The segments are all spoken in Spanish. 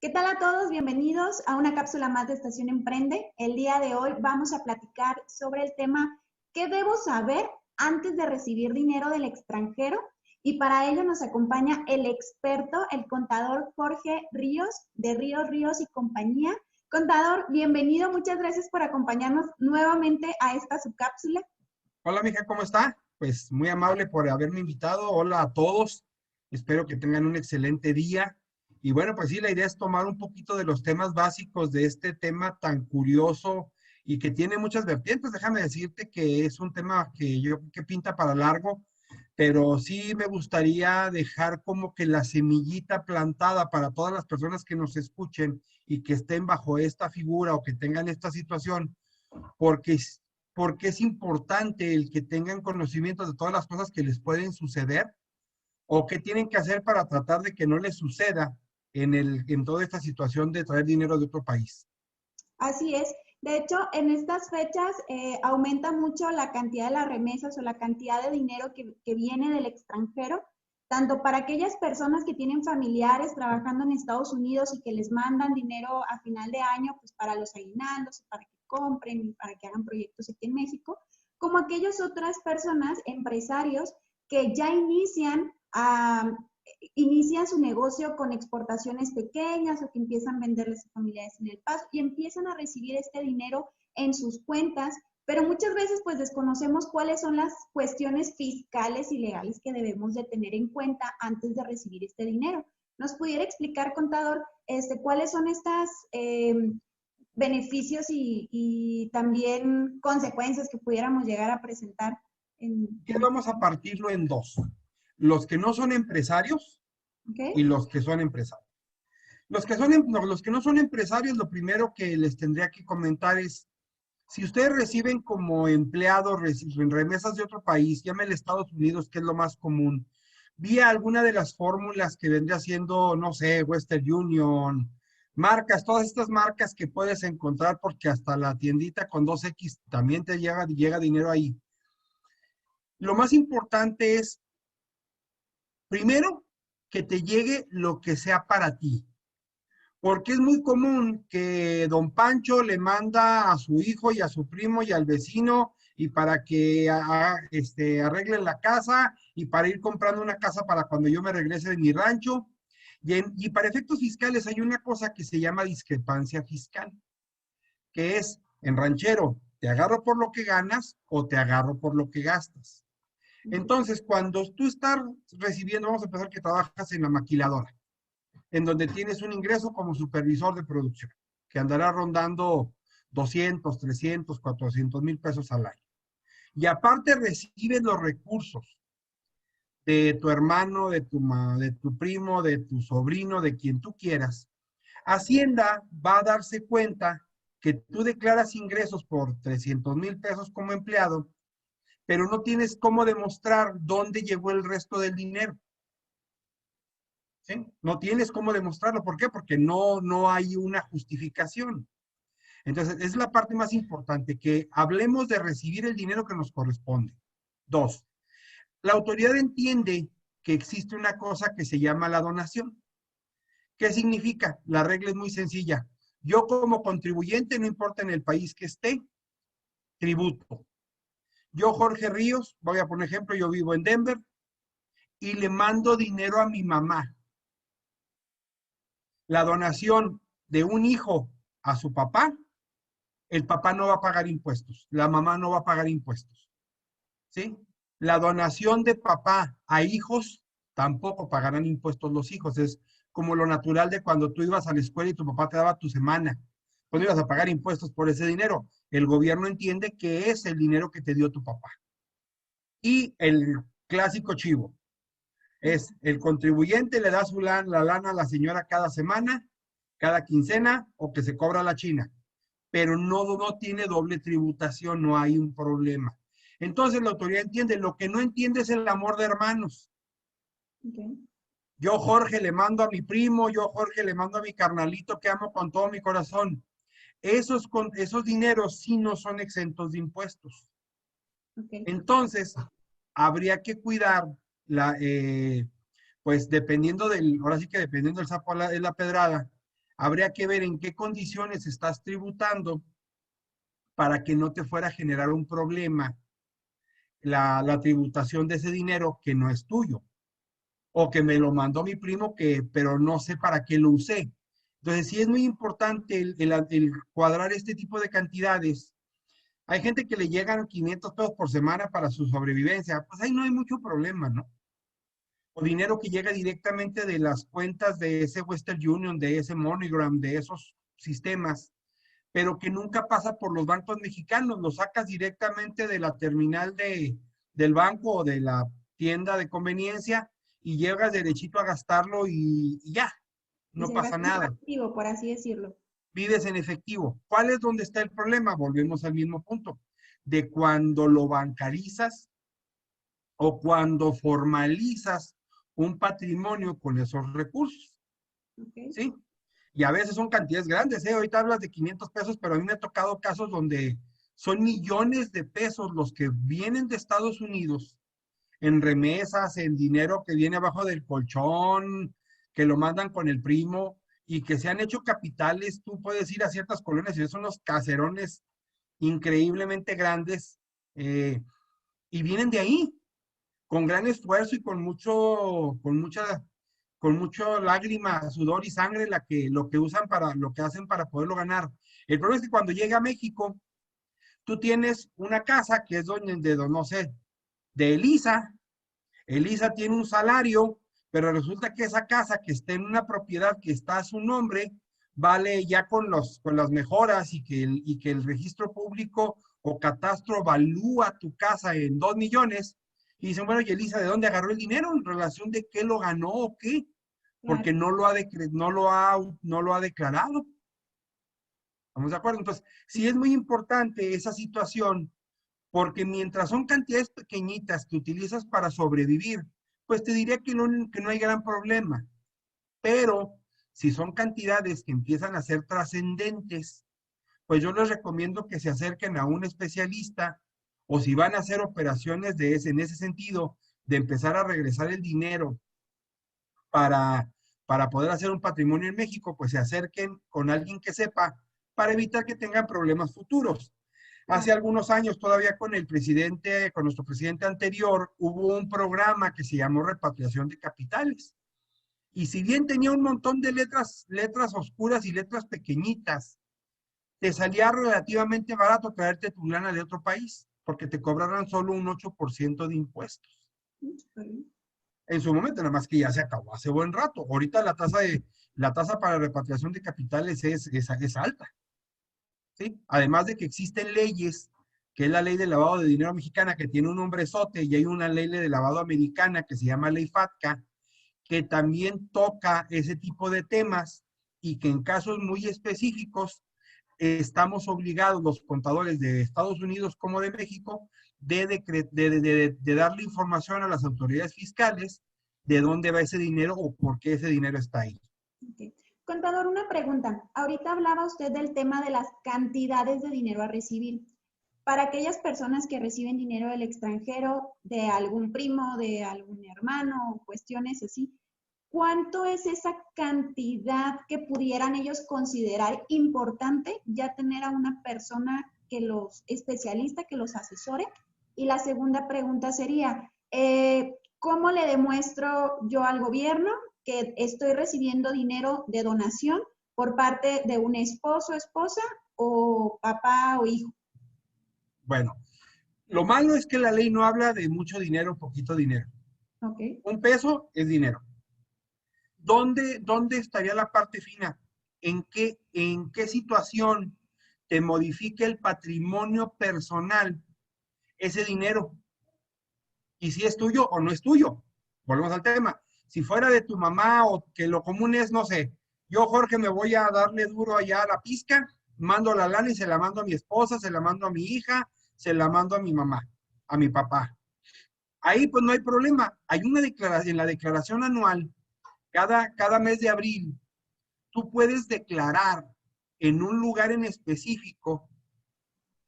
¿Qué tal a todos? Bienvenidos a una cápsula más de Estación Emprende. El día de hoy vamos a platicar sobre el tema ¿qué debo saber antes de recibir dinero del extranjero? Y para ello nos acompaña el experto, el contador Jorge Ríos, de Ríos, Ríos y compañía. Contador, bienvenido. Muchas gracias por acompañarnos nuevamente a esta subcápsula. Hola, mija, ¿cómo está? Pues muy amable por haberme invitado. Hola a todos. Espero que tengan un excelente día. Y bueno, pues sí, la idea es tomar un poquito de los temas básicos de este tema tan curioso y que tiene muchas vertientes. Déjame decirte que es un tema que yo creo que pinta para largo, pero sí me gustaría dejar como que la semillita plantada para todas las personas que nos escuchen y que estén bajo esta figura o que tengan esta situación, porque porque es importante el que tengan conocimiento de todas las cosas que les pueden suceder o que tienen que hacer para tratar de que no les suceda en toda esta situación de traer dinero de otro país. Así es. De hecho, en estas fechas aumenta mucho la cantidad de las remesas o la cantidad de dinero que viene del extranjero, tanto para aquellas personas que tienen familiares trabajando en Estados Unidos y que les mandan dinero a final de año, pues para los aguinaldos, para que compren y para que hagan proyectos aquí en México, como aquellas otras personas, empresarios, que ya inician su negocio con exportaciones pequeñas o que empiezan a venderles a familiares en El Paso y empiezan a recibir este dinero en sus cuentas, pero muchas veces pues desconocemos cuáles son las cuestiones fiscales y legales que debemos de tener en cuenta antes de recibir este dinero. ¿Nos pudiera explicar, contador, cuáles son estos beneficios y también consecuencias que pudiéramos llegar a presentar Y vamos a partirlo en dos: los que no son empresarios ¿ok? y los que son empresarios. Los que no son empresarios, lo primero que les tendría que comentar es: si ustedes reciben como empleados remesas de otro país, llámele Estados Unidos, que es lo más común, vía alguna de las fórmulas que vendría siendo, no sé, Western Union, marcas, todas estas marcas que puedes encontrar, porque hasta la tiendita con 2X también te llega dinero ahí. Lo más importante es, primero, que te llegue lo que sea para ti. Porque es muy común que don Pancho le manda a su hijo y a su primo y al vecino y para que arreglen la casa y para ir comprando una casa para cuando yo me regrese de mi rancho. Y para efectos fiscales hay una cosa que se llama discrepancia fiscal, que es, en ranchero, te agarro por lo que ganas o te agarro por lo que gastas. Entonces, cuando tú estás recibiendo, vamos a empezar que trabajas en la maquiladora, en donde tienes un ingreso como supervisor de producción, que andará rondando 200, 300, 400,000 pesos al año. Y aparte recibes los recursos de tu hermano, de tu primo, de tu sobrino, de quien tú quieras. Hacienda va a darse cuenta que tú declaras ingresos por 300,000 pesos como empleado, pero no tienes cómo demostrar dónde llegó el resto del dinero. ¿Sí? No tienes cómo demostrarlo. ¿Por qué? Porque no hay una justificación. Entonces, es la parte más importante, que hablemos de recibir el dinero que nos corresponde. Dos, la autoridad entiende que existe una cosa que se llama la donación. ¿Qué significa? La regla es muy sencilla. Yo como contribuyente, no importa en el país que esté, tributo. Yo, Jorge Ríos, voy a poner ejemplo, yo vivo en Denver y le mando dinero a mi mamá. La donación de un hijo a su papá, el papá no va a pagar impuestos, la mamá no va a pagar impuestos, ¿sí? La donación de papá a hijos, tampoco pagarán impuestos los hijos. Es como lo natural de cuando tú ibas a la escuela y tu papá te daba tu semana. Pues no ibas a pagar impuestos por ese dinero. El gobierno entiende que es el dinero que te dio tu papá. Y el clásico chivo es: el contribuyente le da la lana a la señora cada semana, cada quincena, o que se cobra la china, pero no tiene doble tributación, no hay un problema. Entonces la autoridad entiende. Lo que no entiende es el amor de hermanos. Okay. Yo, Jorge, le mando a mi primo, yo, Jorge, le mando a mi carnalito que amo con todo mi corazón. Esos dineros sí no son exentos de impuestos. Okay. Entonces, habría que cuidar pues dependiendo ahora sí que dependiendo del sapo es la pedrada, habría que ver en qué condiciones estás tributando para que no te fuera a generar un problema la tributación de ese dinero que no es tuyo, o que me lo mandó mi primo, pero no sé para qué lo usé. Entonces, sí es muy importante el cuadrar este tipo de cantidades. Hay gente que le llegan 500 pesos por semana para su sobrevivencia, pues ahí no hay mucho problema, ¿no? O dinero que llega directamente de las cuentas de ese Western Union, de ese MoneyGram, de esos sistemas, pero que nunca pasa por los bancos mexicanos, lo sacas directamente de la terminal del banco o de la tienda de conveniencia y llegas derechito a gastarlo y ya, Y no se pasa gasta en nada. efectivo, por así decirlo. Vives en efectivo. ¿Cuál es donde está el problema? Volvemos al mismo punto, de cuando lo bancarizas o cuando formalizas un patrimonio con esos recursos, Okay. ¿sí? Y a veces son cantidades grandes, ¿eh? Ahorita hablas de 500 pesos, pero a mí me ha tocado casos donde son millones de pesos los que vienen de Estados Unidos en remesas, en dinero que viene abajo del colchón, que lo mandan con el primo y que se han hecho capitales. Tú puedes ir a ciertas colonias y son los caserones increíblemente grandes y vienen de ahí con gran esfuerzo y con mucho lágrima, sudor y sangre lo que usan lo que hacen para poderlo ganar. El problema es que cuando llega a México, tú tienes una casa que es no sé, de Elisa. Elisa tiene un salario, pero resulta que esa casa que está en una propiedad que está a su nombre, vale ya con las mejoras y que el registro público o catastro evalúa tu casa en 2 millones. Y dicen, bueno, y Elisa, ¿de dónde agarró el dinero? ¿En relación de qué lo ganó o qué? Claro. Porque no lo ha declarado. ¿Estamos de acuerdo? Entonces, sí es muy importante esa situación, porque mientras son cantidades pequeñitas que utilizas para sobrevivir, pues te diría que no hay gran problema. Pero si son cantidades que empiezan a ser trascendentes, pues yo les recomiendo que se acerquen a un especialista o si van a hacer operaciones en ese sentido, de empezar a regresar el dinero para, para poder hacer un patrimonio en México, pues se acerquen con alguien que sepa para evitar que tengan problemas futuros. Hace Claro. algunos años, todavía con nuestro presidente anterior, hubo un programa que se llamó Repatriación de Capitales. Y si bien tenía un montón de letras oscuras y letras pequeñitas, te salía relativamente barato traerte tu lana de otro país, porque te cobraran solo un 8% de impuestos. En su momento, nada más que ya se acabó hace buen rato. Ahorita la tasa para repatriación de capitales es alta, ¿sí? Además de que existen leyes, que es la ley de lavado de dinero mexicana, que tiene un nombrezote, y hay una ley de lavado americana que se llama ley FATCA, que también toca ese tipo de temas y que en casos muy específicos estamos obligados los contadores de Estados Unidos como de México de darle información a las autoridades fiscales de dónde va ese dinero o por qué ese dinero está ahí. Okay. Contador, una pregunta. Ahorita hablaba usted del tema de las cantidades de dinero a recibir. Para aquellas personas que reciben dinero del extranjero, de algún primo, de algún hermano, cuestiones así, ¿cuánto es esa cantidad que pudieran ellos considerar importante ya tener a una persona que los especialista, que los asesore? Y la segunda pregunta sería, ¿cómo le demuestro yo al gobierno que estoy recibiendo dinero de donación por parte de un esposo, esposa o papá o hijo? Bueno, lo malo es que la ley no habla de mucho dinero o poquito dinero. Ok. 1 peso es dinero. ¿Dónde estaría la parte fina? En qué situación te modifique el patrimonio personal ese dinero? Y si es tuyo o no es tuyo. Volvemos al tema. Si fuera de tu mamá o que lo común es, no sé, yo, Jorge, me voy a darle duro allá a la pizca, mando la lana y se la mando a mi esposa, se la mando a mi hija, se la mando a mi mamá, a mi papá. Ahí pues no hay problema. Hay una declaración, en la declaración anual, cada mes de abril, tú puedes declarar en un lugar en específico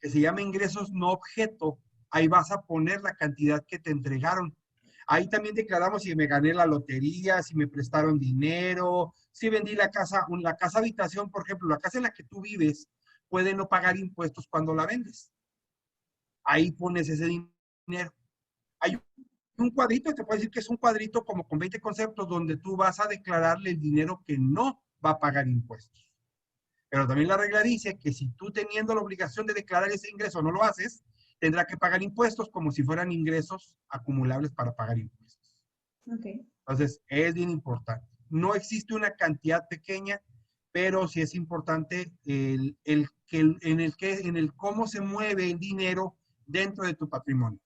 que se llama ingresos no objeto. Ahí vas a poner la cantidad que te entregaron. Ahí también declaramos si me gané la lotería, si me prestaron dinero, si vendí la casa habitación, por ejemplo, la casa en la que tú vives, puede no pagar impuestos cuando la vendes. Ahí pones ese dinero. Hay un cuadrito, te puedo decir que es un cuadrito como con 20 conceptos donde tú vas a declararle el dinero que no va a pagar impuestos. Pero también la regla dice que si tú teniendo la obligación de declarar ese ingreso no lo haces, tendrá que pagar impuestos como si fueran ingresos acumulables para pagar impuestos. Okay. Entonces, es bien importante. No existe una cantidad pequeña, pero sí es importante en el cómo se mueve el dinero dentro de tu patrimonio.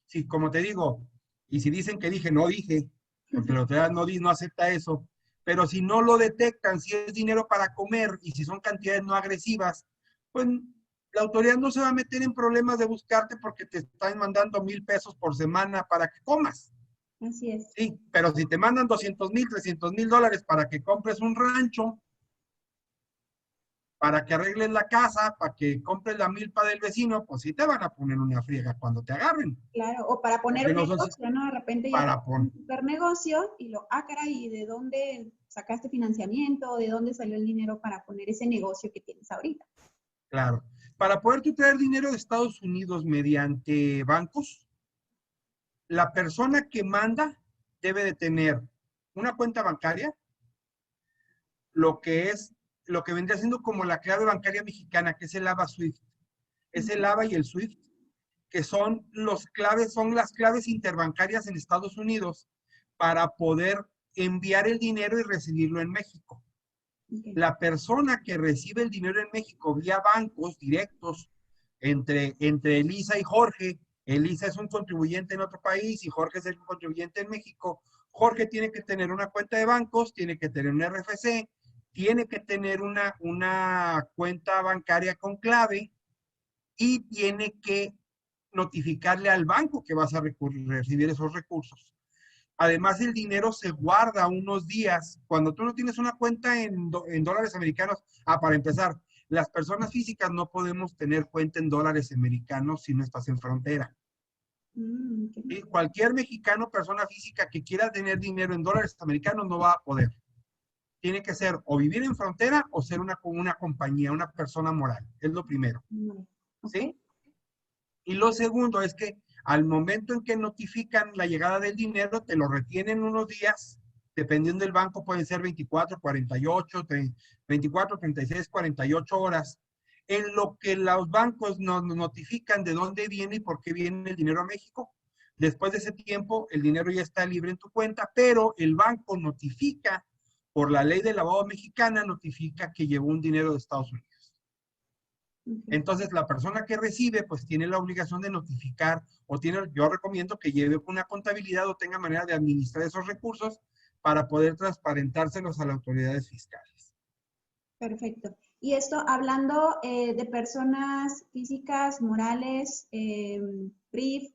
Sí, como te digo, y si dicen que dije, no dije, porque la autoridad no acepta eso, pero si no lo detectan, si es dinero para comer y si son cantidades no agresivas, pues la autoridad no se va a meter en problemas de buscarte porque te están mandando 1,000 pesos por semana para que comas. Así es. Sí, pero si te mandan 200,000, 300,000 dólares para que compres un rancho, para que arregles la casa, para que compres la milpa del vecino, pues sí te van a poner una friega cuando te agarren. Claro, o para poner Porque un no son negocio, ¿no? De repente ya para tienes un poner. super negocio y ¿y de dónde sacaste financiamiento? ¿De dónde salió el dinero para poner ese negocio que tienes ahorita? Claro. Para poder tú traer dinero de Estados Unidos mediante bancos, la persona que manda debe de tener una cuenta bancaria, lo que vendría siendo como la clave bancaria mexicana, que es el ABA SWIFT. Es el ABA y el SWIFT, que son son las claves interbancarias en Estados Unidos para poder enviar el dinero y recibirlo en México. Okay. La persona que recibe el dinero en México vía bancos directos entre Elisa y Jorge, Elisa es un contribuyente en otro país y Jorge es el contribuyente en México. Jorge tiene que tener una cuenta de bancos, tiene que tener un RFC, tiene que tener una cuenta bancaria con clave y tiene que notificarle al banco que vas a recibir esos recursos. Además, el dinero se guarda unos días. Cuando tú no tienes una cuenta en dólares americanos, para empezar, las personas físicas no podemos tener cuenta en dólares americanos si no estás en frontera. Okay. ¿Sí? Cualquier mexicano, persona física que quiera tener dinero en dólares americanos no va a poder. Tiene que ser o vivir en frontera o ser una compañía, una persona moral. Es lo primero. Okay. ¿Sí? Y lo segundo es que al momento en que notifican la llegada del dinero, te lo retienen unos días, dependiendo del banco, pueden ser 24, 48, 24, 36, 48 horas, en lo que los bancos nos notifican de dónde viene y por qué viene el dinero a México. Después de ese tiempo, el dinero ya está libre en tu cuenta, pero el banco notifica, por la ley de lavado mexicana, notifica que llevó un dinero de Estados Unidos. Entonces, la persona que recibe, pues tiene la obligación de notificar yo recomiendo que lleve una contabilidad o tenga manera de administrar esos recursos para poder transparentárselos a las autoridades fiscales. Perfecto. Y esto hablando de personas físicas, morales, PRIF.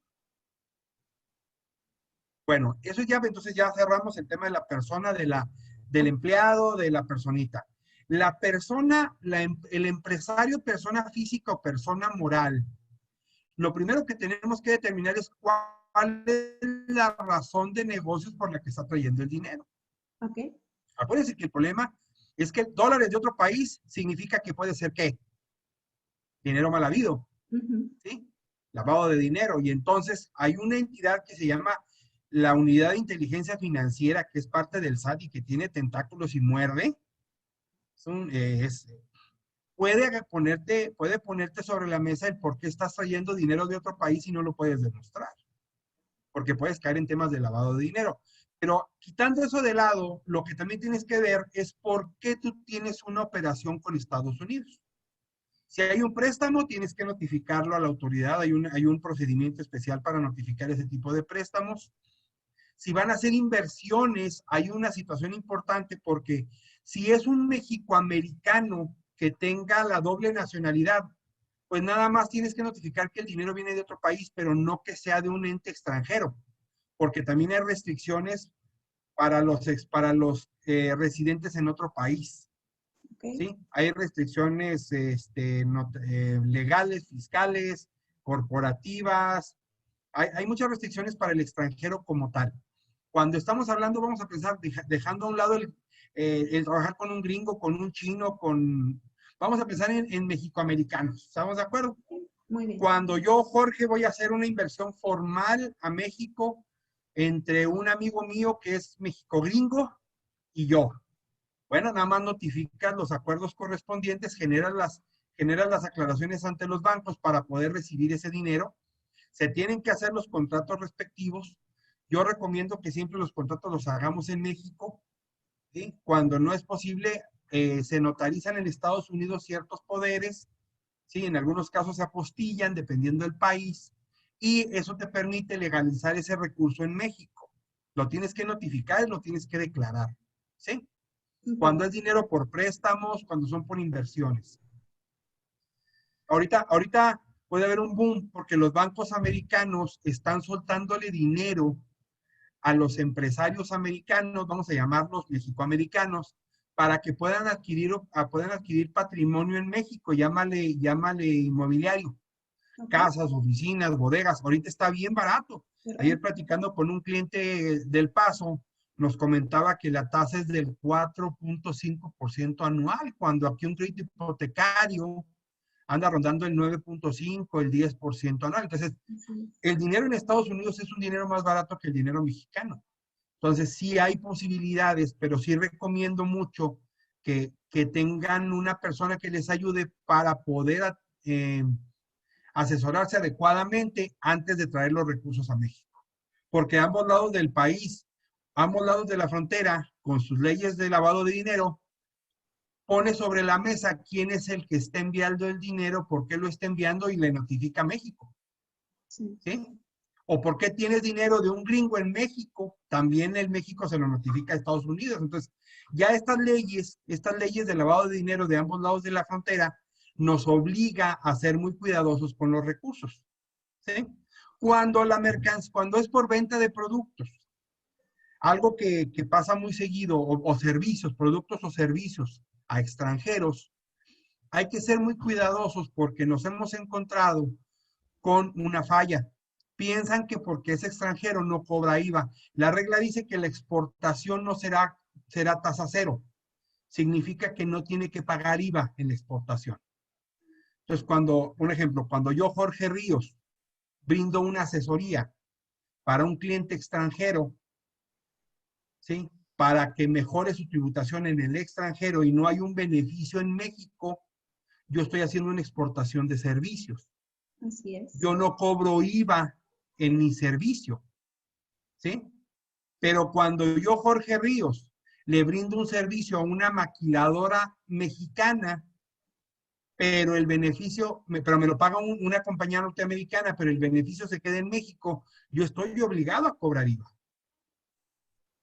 Bueno, eso ya, entonces ya cerramos el tema de la persona, del empleado, de la personita. La persona, el empresario, persona física o persona moral, lo primero que tenemos que determinar es cuál es la razón de negocios por la que está trayendo el dinero. Ok. Acuérdense que el problema es que dólares de otro país significa que puede ser ¿qué? Dinero mal habido, ¿sí? Lavado de dinero. Y entonces hay una entidad que se llama la Unidad de Inteligencia Financiera, que es parte del SAT y que tiene tentáculos y muerde. Puede ponerte sobre la mesa el por qué estás trayendo dinero de otro país y no lo puedes demostrar. Porque puedes caer en temas de lavado de dinero. Pero quitando eso de lado, lo que también tienes que ver es por qué tú tienes una operación con Estados Unidos. Si hay un préstamo, tienes que notificarlo a la autoridad. Hay un procedimiento especial para notificar ese tipo de préstamos. Si van a hacer inversiones, hay una situación importante porque si es un mexicoamericano que tenga la doble nacionalidad, pues nada más tienes que notificar que el dinero viene de otro país, pero no que sea de un ente extranjero, porque también hay restricciones para los residentes en otro país. Okay. ¿Sí? Hay restricciones legales, fiscales, corporativas, Hay muchas restricciones para el extranjero como tal. Cuando estamos hablando, vamos a pensar, dejando a un lado el trabajar con un gringo, con un chino, vamos a pensar en mexicoamericanos. ¿Estamos de acuerdo? Muy bien. Cuando yo, Jorge, voy a hacer una inversión formal a México entre un amigo mío que es México gringo y yo. Bueno, nada más notificas los acuerdos correspondientes, generas las aclaraciones ante los bancos para poder recibir ese dinero. Se tienen que hacer los contratos respectivos. Yo recomiendo que siempre los contratos los hagamos en México, ¿sí? Cuando no es posible, se notarizan en Estados Unidos ciertos poderes, ¿sí? En algunos casos se apostillan, dependiendo del país, y eso te permite legalizar ese recurso en México. Lo tienes que notificar y lo tienes que declarar, ¿sí? Cuando es dinero por préstamos, cuando son por inversiones. Ahorita puede haber un boom porque los bancos americanos están soltándole dinero a los empresarios americanos, vamos a llamarlos mexicoamericanos, para que puedan adquirir patrimonio en México, llámale inmobiliario, casas, oficinas, bodegas. Ahorita está bien barato. Ayer platicando con un cliente del Paso, nos comentaba que la tasa es del 4.5% anual, cuando aquí un crédito hipotecario anda rondando el 9.5, el 10% anual. Entonces, el dinero en Estados Unidos es un dinero más barato que el dinero mexicano. Entonces, sí hay posibilidades, pero sí recomiendo mucho que tengan una persona que les ayude para poder asesorarse adecuadamente antes de traer los recursos a México. Porque ambos lados del país, ambos lados de la frontera, con sus leyes de lavado de dinero, pone sobre la mesa quién es el que está enviando el dinero, por qué lo está enviando y le notifica a México. ¿Sí? O por qué tienes dinero de un gringo en México, también el México se lo notifica a Estados Unidos. Entonces, ya estas leyes de lavado de dinero de ambos lados de la frontera nos obliga a ser muy cuidadosos con los recursos. ¿Sí? Cuando es por venta de productos, algo que pasa muy seguido, o servicios, productos o servicios a extranjeros, hay que ser muy cuidadosos porque nos hemos encontrado con una falla. Piensan que porque es extranjero no cobra IVA. La regla dice que la exportación no será tasa cero. Significa que no tiene que pagar IVA en la exportación. Entonces, por ejemplo, cuando yo, Jorge Ríos, brindo una asesoría para un cliente extranjero, ¿sí? Para que mejore su tributación en el extranjero y no hay un beneficio en México, yo estoy haciendo una exportación de servicios. Así es. Yo no cobro IVA en mi servicio, ¿sí? Pero cuando yo, Jorge Ríos, le brindo un servicio a una maquiladora mexicana, pero el beneficio, pero me lo paga una compañía norteamericana, pero el beneficio se queda en México, yo estoy obligado a cobrar IVA,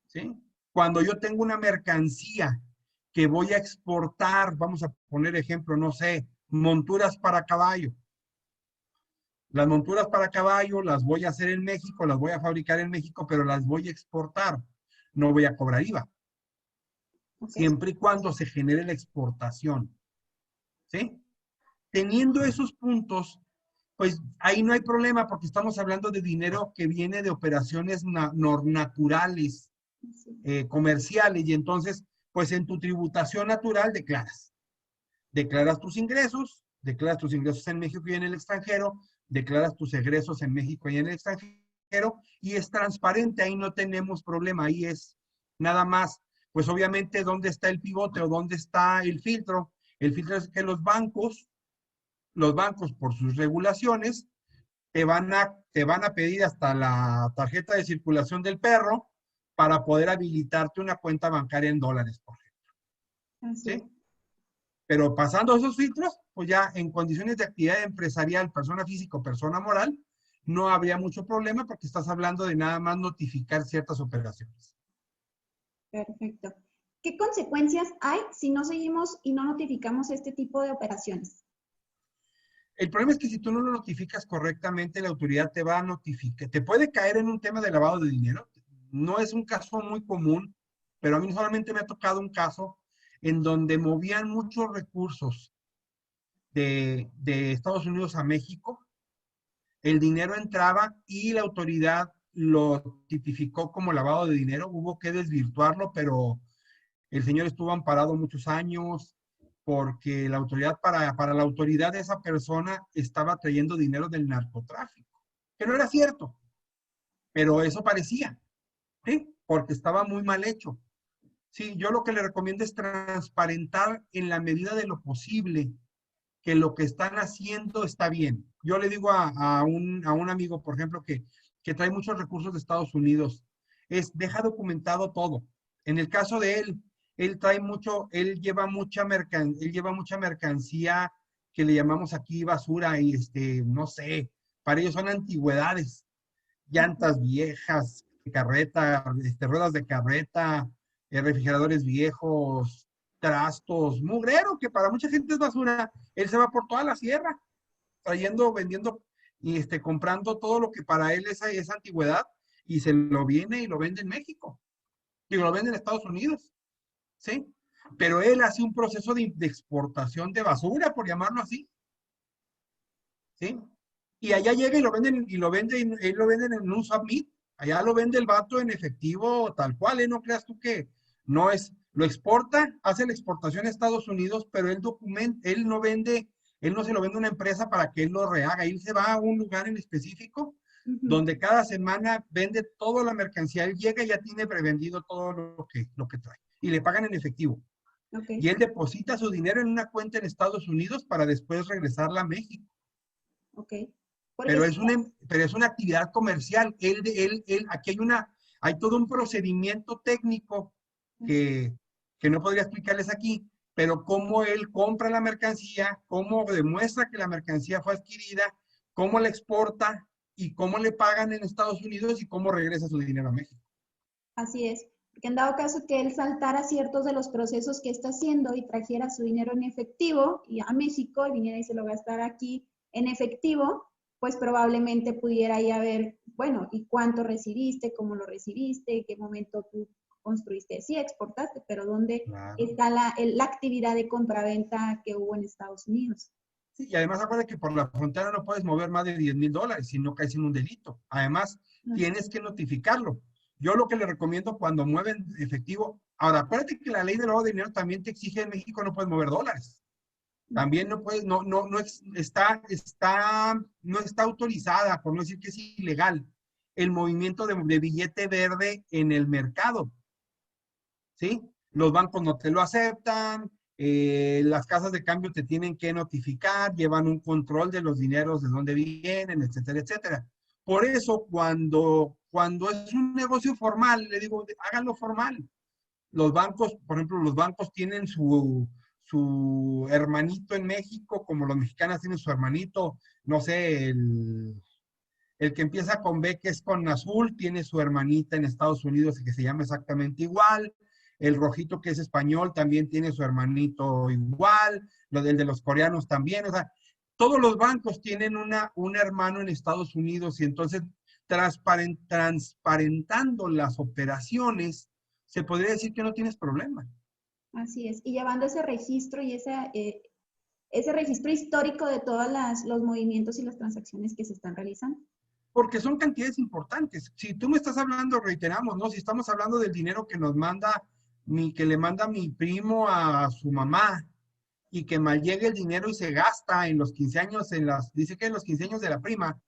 ¿sí? Cuando yo tengo una mercancía que voy a exportar, vamos a poner ejemplo, no sé, monturas para caballo. Las monturas para caballo las voy a hacer en México, las voy a fabricar en México, pero las voy a exportar. No voy a cobrar IVA. Siempre y cuando se genere la exportación. ¿Sí? Teniendo esos puntos, pues ahí no hay problema porque estamos hablando de dinero que viene de operaciones naturales, comerciales, y entonces, pues en tu tributación natural declaras tus ingresos en México y en el extranjero, declaras tus egresos en México y en el extranjero, y es transparente, ahí no tenemos problema, ahí es nada más, pues obviamente dónde está el pivote o dónde está el filtro es que los bancos por sus regulaciones, te van a pedir hasta la tarjeta de circulación del perro para poder habilitarte una cuenta bancaria en dólares, por ejemplo. ¿Sí? Pero pasando esos filtros, pues ya en condiciones de actividad empresarial, persona física o persona moral, no habría mucho problema porque estás hablando de nada más notificar ciertas operaciones. Perfecto. ¿Qué consecuencias hay si no seguimos y no notificamos este tipo de operaciones? El problema es que si tú no lo notificas correctamente, la autoridad te va a notificar. Te puede caer en un tema de lavado de dinero. No es un caso muy común, pero a mí solamente me ha tocado un caso en donde movían muchos recursos de Estados Unidos a México, el dinero entraba y la autoridad lo tipificó como lavado de dinero. Hubo que desvirtuarlo, pero el señor estuvo amparado muchos años porque la autoridad, para la autoridad de esa persona estaba trayendo dinero del narcotráfico, que no era cierto, pero eso parecía, ¿sí? Porque estaba muy mal hecho. Sí, yo lo que le recomiendo es transparentar en la medida de lo posible que lo que están haciendo está bien. Yo le digo a un amigo, por ejemplo, que trae muchos recursos de Estados Unidos, deja documentado todo. En el caso de él trae mucho, él lleva mucha mercancía que le llamamos aquí basura y no sé, para ellos son antigüedades, llantas viejas, carreta, ruedas de carreta, refrigeradores viejos, trastos, mugrero, que para mucha gente es basura. Él se va por toda la sierra, trayendo, vendiendo y comprando todo lo que para él es antigüedad y se lo viene y lo vende en México. Y lo vende en Estados Unidos, ¿sí? Pero él hace un proceso de exportación de basura, por llamarlo así, ¿sí? Y allá llega y lo vende, él lo venden en un submit. Allá lo vende el vato en efectivo tal cual, ¿eh? No creas tú que no es, lo exporta, hace la exportación a Estados Unidos, pero él no vende, él no se lo vende a una empresa para que él lo rehaga. Él se va a un lugar en específico donde cada semana vende toda la mercancía. Él llega y ya tiene prevendido todo lo que trae. Y le pagan en efectivo. Okay. Y él deposita su dinero en una cuenta en Estados Unidos para después regresarla a México. Ok. Pero es una actividad comercial. Aquí hay todo un procedimiento técnico que, que no podría explicarles aquí, pero cómo él compra la mercancía, cómo demuestra que la mercancía fue adquirida, cómo la exporta y cómo le pagan en Estados Unidos y cómo regresa su dinero a México. Así es, porque en dado caso que él saltara ciertos de los procesos que está haciendo y trajera su dinero en efectivo y a México y viniera y se lo gastara aquí en efectivo, pues probablemente pudiera ahí haber, bueno, ¿y cuánto recibiste? ¿Cómo lo recibiste? ¿En qué momento tú construiste? Sí, exportaste, pero ¿dónde está la actividad de compraventa que hubo en Estados Unidos? Sí, y además acuérdate que por la frontera no puedes mover más de $10,000 si no caes en un delito. Además, tienes que notificarlo. Yo lo que le recomiendo cuando mueven efectivo, ahora acuérdate que la ley de lavado de dinero también te exige en México no puedes mover dólares. También no puedes, no está autorizada, por no decir que es ilegal, el movimiento de billete verde en el mercado. ¿Sí? Los bancos no te lo aceptan, las casas de cambio te tienen que notificar, llevan un control de los dineros, de dónde vienen, etcétera, etcétera. Por eso, cuando es un negocio formal, le digo, háganlo formal. Los bancos, por ejemplo, los bancos tienen su hermanito en México, como los mexicanos tienen su hermanito, no sé, el que empieza con B, que es con azul, tiene su hermanita en Estados Unidos que se llama exactamente igual. El rojito, que es español, también tiene su hermanito igual. Lo del de los coreanos también. O sea, todos los bancos tienen un hermano en Estados Unidos y entonces transparentando las operaciones, se podría decir que no tienes problema. Así es. Y llevando ese registro y ese registro histórico de todos los movimientos y las transacciones que se están realizando. Porque son cantidades importantes. Si tú me estás hablando, reiteramos, ¿no? Si estamos hablando del dinero que que le manda mi primo a su mamá y que mal llegue el dinero y se gasta en los 15 años, dice que en los 15 años de la prima,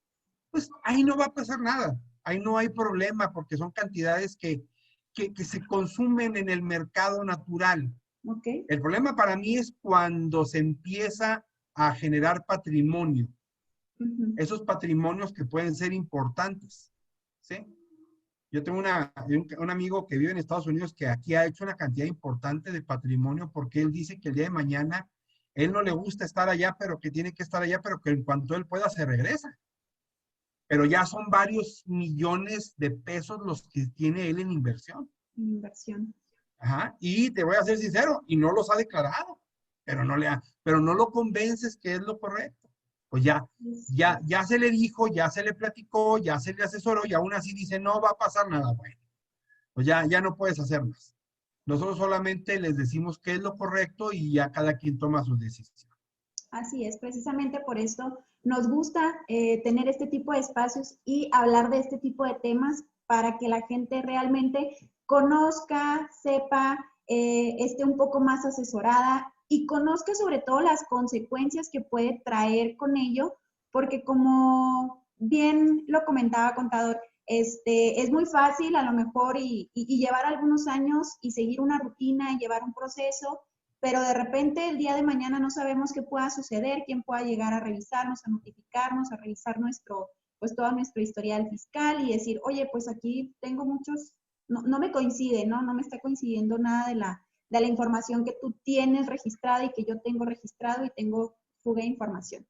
pues ahí no va a pasar nada. Ahí no hay problema porque son cantidades que se consumen en el mercado natural. Okay. El problema para mí es cuando se empieza a generar patrimonio. Esos patrimonios que pueden ser importantes, ¿sí? Yo tengo un amigo que vive en Estados Unidos que aquí ha hecho una cantidad importante de patrimonio porque él dice que el día de mañana él no le gusta estar allá, pero que tiene que estar allá, pero que en cuanto él pueda se regresa. Pero ya son varios millones de pesos los que tiene él en inversión. Inversión. Ajá. Y te voy a ser sincero, y no los ha declarado, pero no lo convences que es lo correcto. Pues ya se le dijo, ya se le platicó, ya se le asesoró y aún así dice, no va a pasar nada. Bueno, pues ya no puedes hacer más. Nosotros solamente les decimos qué es lo correcto y ya cada quien toma su decisión. Así es, precisamente por esto nos gusta tener este tipo de espacios y hablar de este tipo de temas para que la gente realmente conozca, sepa, esté un poco más asesorada y conozca sobre todo las consecuencias que puede traer con ello, porque como bien lo comentaba Contador, es muy fácil a lo mejor y llevar algunos años y seguir una rutina y llevar un proceso, pero de repente el día de mañana no sabemos qué pueda suceder, quién pueda llegar a revisarnos, a notificarnos, a revisar pues todo nuestro historial fiscal y decir, oye, pues aquí tengo muchos, no me coincide, ¿no? No me está coincidiendo nada de la información que tú tienes registrada y que yo tengo registrado y tengo fuga de información.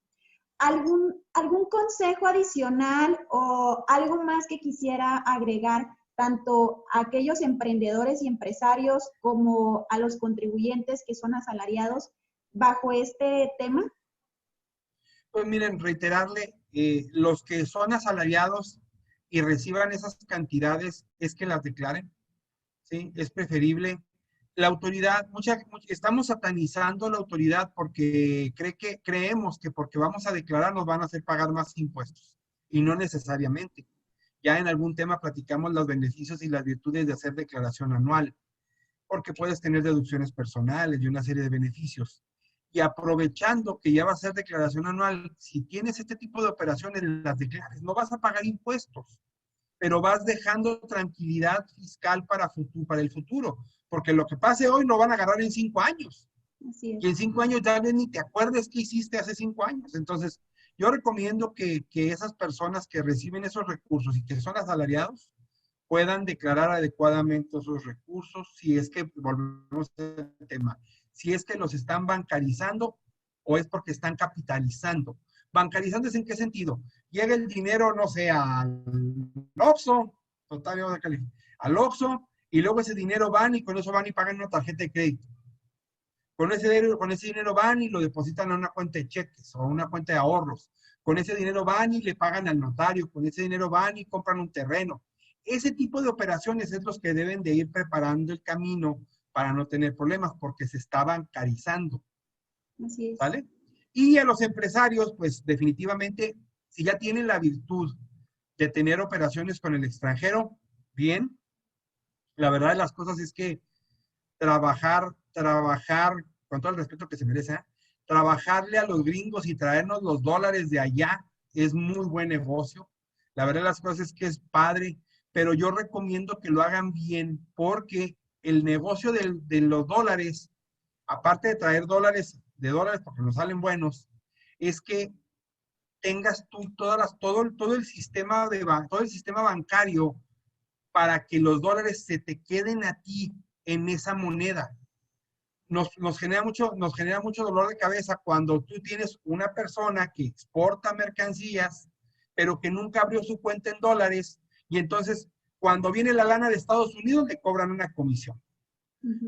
¿Algún consejo adicional o algo más que quisiera agregar tanto a aquellos emprendedores y empresarios como a los contribuyentes que son asalariados bajo este tema? Pues miren, reiterarle, los que son asalariados y reciban esas cantidades es que las declaren, ¿sí? Es preferible. La autoridad, estamos satanizando la autoridad porque creemos que porque vamos a declarar nos van a hacer pagar más impuestos y no necesariamente. Ya en algún tema platicamos los beneficios y las virtudes de hacer declaración anual, porque puedes tener deducciones personales y una serie de beneficios. Y aprovechando que ya va a ser declaración anual, si tienes este tipo de operaciones, las declares, no vas a pagar impuestos, pero vas dejando tranquilidad fiscal para el futuro, porque lo que pase hoy lo van a agarrar en 5 años. Así es. Y en 5 años ya ni te acuerdes qué hiciste hace 5 años. Entonces, yo recomiendo que esas personas que reciben esos recursos y que son asalariados puedan declarar adecuadamente esos recursos, si es que, volvemos al tema, si es que los están bancarizando o es porque están capitalizando. ¿Bancarizando es en qué sentido? Llega el dinero, no sé, al Oxxo, al Oxxo, y luego ese dinero van y con eso van y pagan una tarjeta de crédito. Con ese dinero van y lo depositan a una cuenta de cheques o a una cuenta de ahorros. Con ese dinero van y le pagan al notario. Con ese dinero van y compran un terreno. Ese tipo de operaciones es los que deben de ir preparando el camino para no tener problemas porque se está bancarizando. Así es. ¿Vale? Y a los empresarios, pues definitivamente, si ya tienen la virtud de tener operaciones con el extranjero, bien. La verdad de las cosas es que trabajar, con todo el respeto que se merece, ¿eh? Trabajarle a los gringos y traernos los dólares de allá es muy buen negocio. La verdad de las cosas es que es padre, pero yo recomiendo que lo hagan bien porque el negocio de los dólares, aparte de traer dólares, porque nos salen buenos, es que tengas tú todo el sistema todo el sistema bancario para que los dólares se te queden a ti en esa moneda. Nos genera mucho dolor de cabeza cuando tú tienes una persona que exporta mercancías, pero que nunca abrió su cuenta en dólares, y entonces cuando viene la lana de Estados Unidos le cobran una comisión.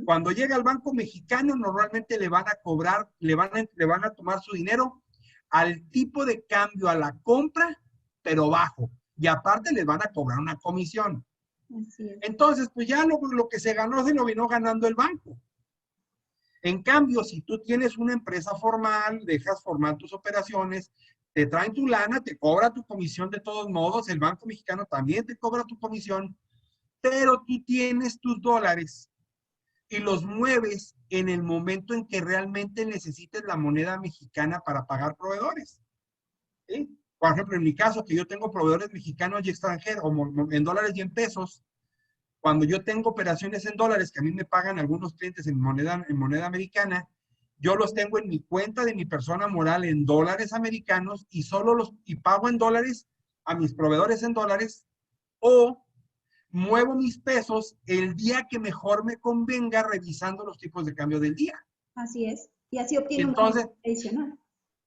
Cuando llega al Banco Mexicano, normalmente le van a cobrar, le van a tomar su dinero al tipo de cambio a la compra, pero bajo. Y aparte les van a cobrar una comisión. Así es. Entonces, pues ya lo que se ganó se lo vino ganando el banco. En cambio, si tú tienes una empresa formal, dejas formar tus operaciones, te traen tu lana, te cobra tu comisión de todos modos, el Banco Mexicano también te cobra tu comisión, pero tú tienes tus dólares y los mueves en el momento en que realmente necesites la moneda mexicana para pagar proveedores. ¿Sí? Por ejemplo, en mi caso, que yo tengo proveedores mexicanos y extranjeros, en dólares y en pesos, cuando yo tengo operaciones en dólares, que a mí me pagan algunos clientes en moneda americana, yo los tengo en mi cuenta de mi persona moral en dólares americanos y pago en dólares a mis proveedores en dólares, o muevo mis pesos el día que mejor me convenga revisando los tipos de cambio del día. Así es. Y así obtiene un Entonces, beneficio adicional.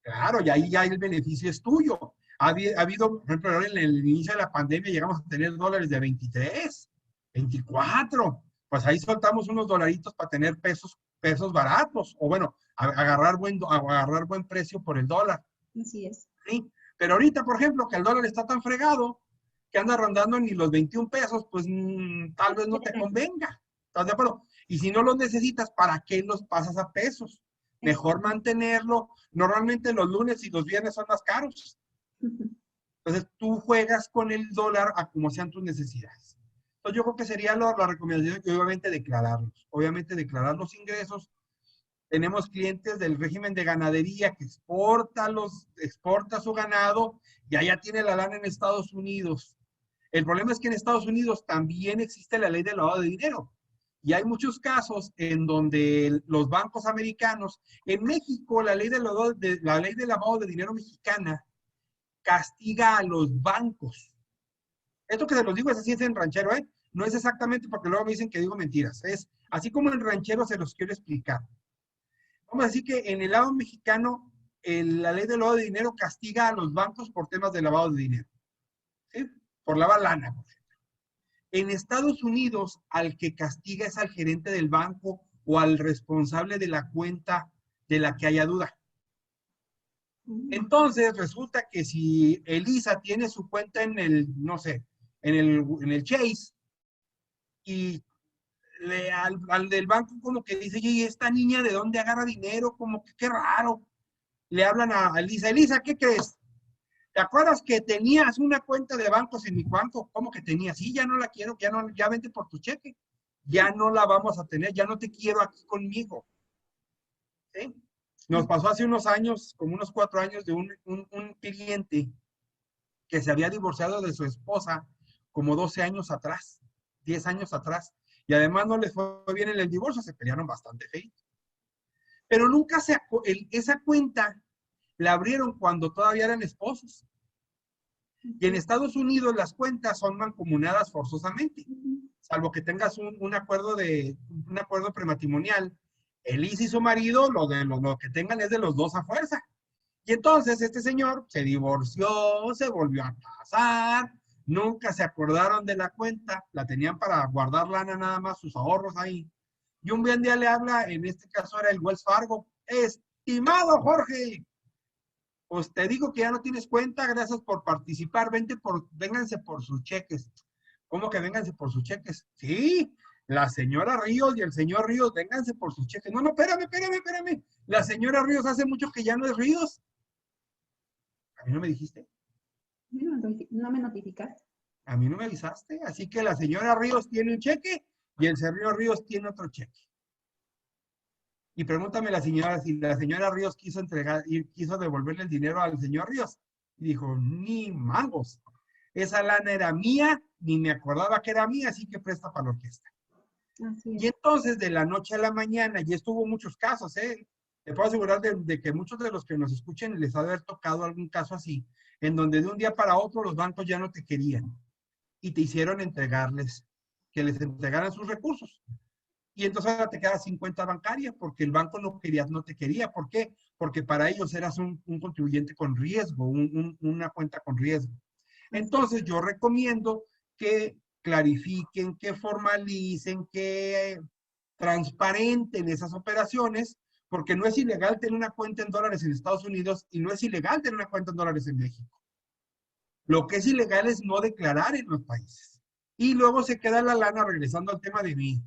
claro, y ahí ya el beneficio es tuyo. Ha habido, por ejemplo, en el inicio de la pandemia llegamos a tener dólares de 23, 24. Pues ahí soltamos unos dolaritos para tener pesos baratos. O bueno, agarrar buen precio por el dólar. Así es. ¿Sí? Pero ahorita, por ejemplo, que el dólar está tan fregado que anda rondando ni los 21 pesos, pues tal vez no te convenga. ¿Estás de acuerdo? Y si no los necesitas, ¿para qué los pasas a pesos? Mejor mantenerlo. Normalmente los lunes y los viernes son más caros. Entonces tú juegas con el dólar a como sean tus necesidades. Entonces yo creo que sería la recomendación que obviamente declararlos. Obviamente declarar los ingresos. Tenemos clientes del régimen de ganadería que exporta su ganado y allá tiene la lana en Estados Unidos. El problema es que en Estados Unidos también existe la ley de lavado de dinero. Y hay muchos casos en donde los bancos americanos, en México, la ley de lavado de dinero mexicana castiga a los bancos. Esto que se los digo es así, es en ranchero, ¿eh? No es exactamente porque luego me dicen que digo mentiras. Es así como en ranchero se los quiero explicar. Vamos a decir que en el lado mexicano, la ley de lavado de dinero castiga a los bancos por temas de lavado de dinero. ¿Sí? Por lavar lana, por ejemplo. En Estados Unidos, al que castiga es al gerente del banco o al responsable de la cuenta de la que haya duda. Entonces, resulta que si Elisa tiene su cuenta en el, no sé, en el Chase, y al del banco como que dice, ¿y esta niña de dónde agarra dinero? Como que qué raro. Le hablan a Elisa, Elisa, ¿qué crees? ¿Te acuerdas que tenías una cuenta de bancos en mi banco? ¿Cómo que tenías? Sí, ya no la quiero, ya vente por tu cheque. Ya no la vamos a tener, ya no te quiero aquí conmigo. ¿Sí? Nos pasó hace unos años, como unos 4 años, de un cliente que se había divorciado de su esposa como 12 años atrás, 10 años atrás. Y además no les fue bien en el divorcio, se pelearon bastante feo. Pero nunca esa cuenta la abrieron cuando todavía eran esposos. Y en Estados Unidos las cuentas son mancomunadas forzosamente, salvo que tengas un acuerdo prematrimonial. Elisa y su marido, lo que tengan es de los dos a fuerza. Y entonces este señor se divorció, se volvió a casar, nunca se acordaron de la cuenta, la tenían para guardar lana nada más, sus ahorros ahí. Y un buen día le habla, en este caso era el Wells Fargo, estimado Jorge, pues te digo que ya no tienes cuenta, gracias por participar, vénganse por sus cheques. ¿Cómo que vénganse por sus cheques? Sí, la señora Ríos y el señor Ríos, vénganse por sus cheques. No, espérame. La señora Ríos hace mucho que ya no es Ríos. ¿A mí no me dijiste? No me notificaste. A mí no me avisaste. Así que la señora Ríos tiene un cheque y el señor Ríos tiene otro cheque. Y pregúntame a la señora si la señora Ríos quiso devolverle el dinero al señor Ríos. Y dijo, ni mangos. Esa lana era mía, ni me acordaba que era mía, así que presta para la orquesta. Y entonces, de la noche a la mañana, y esto hubo muchos casos, te puedo asegurar de que muchos de los que nos escuchen les ha de haber tocado algún caso así, en donde de un día para otro los bancos ya no te querían y te hicieron que les entregaran sus recursos. Y entonces ahora te quedas sin cuenta bancaria porque el banco no te quería. ¿Por qué? Porque para ellos eras un contribuyente con riesgo, una cuenta con riesgo. Entonces yo recomiendo que clarifiquen, que formalicen, que transparenten esas operaciones, porque no es ilegal tener una cuenta en dólares en Estados Unidos y no es ilegal tener una cuenta en dólares en México. Lo que es ilegal es no declarar en los países. Y luego se queda la lana, regresando al tema de mi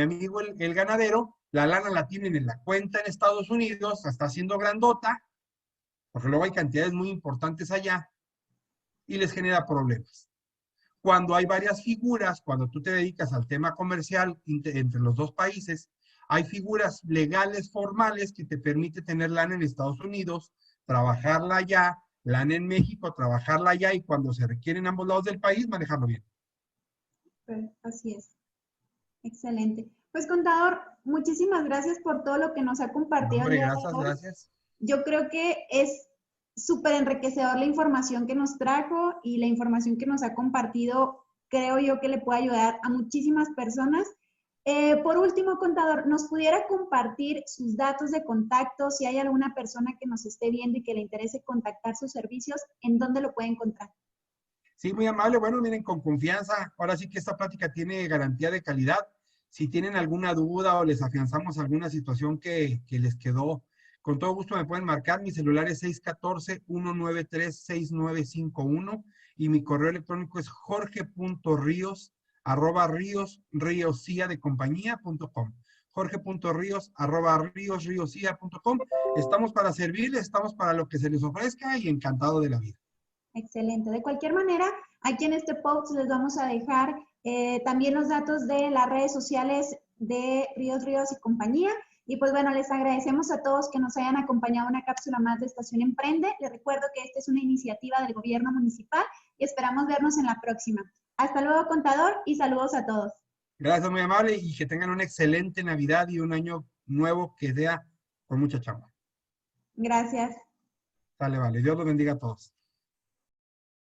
amigo el ganadero, la lana la tienen en la cuenta en Estados Unidos, está haciendo grandota, porque luego hay cantidades muy importantes allá, y les genera problemas. Cuando hay varias figuras, cuando tú te dedicas al tema comercial entre los dos países, hay figuras legales formales que te permiten tener lana en Estados Unidos, trabajarla allá, lana en México, trabajarla allá y cuando se requiere en ambos lados del país, manejarlo bien. Así es. Excelente. Pues contador, muchísimas gracias por todo lo que nos ha compartido. Hombre, gracias. Yo creo que es súper enriquecedor la información que nos trajo y la información que nos ha compartido. Creo yo que le puede ayudar a muchísimas personas. Por último, contador, ¿nos pudiera compartir sus datos de contacto? Si hay alguna persona que nos esté viendo y que le interese contactar sus servicios, ¿en dónde lo puede encontrar? Sí, muy amable. Bueno, miren, con confianza. Ahora sí que esta plática tiene garantía de calidad. Si tienen alguna duda o les afianzamos alguna situación que les quedó, con todo gusto me pueden marcar. Mi celular es 614-193-6951 y mi correo electrónico es jorge.rios@rioscia de compañía.com. jorge.rios@riosria.com. Estamos para servirles, estamos para lo que se les ofrezca y encantado de la vida. Excelente. De cualquier manera, aquí en este post les vamos a dejar también los datos de las redes sociales de Ríos y compañía. Y pues bueno, les agradecemos a todos que nos hayan acompañado en una cápsula más de Estación Emprende. Les recuerdo que esta es una iniciativa del gobierno municipal y esperamos vernos en la próxima. Hasta luego, contador, y saludos a todos. Gracias, muy amable, y que tengan una excelente Navidad y un año nuevo que sea con mucha chamba. Gracias. Sale, vale. Dios los bendiga a todos.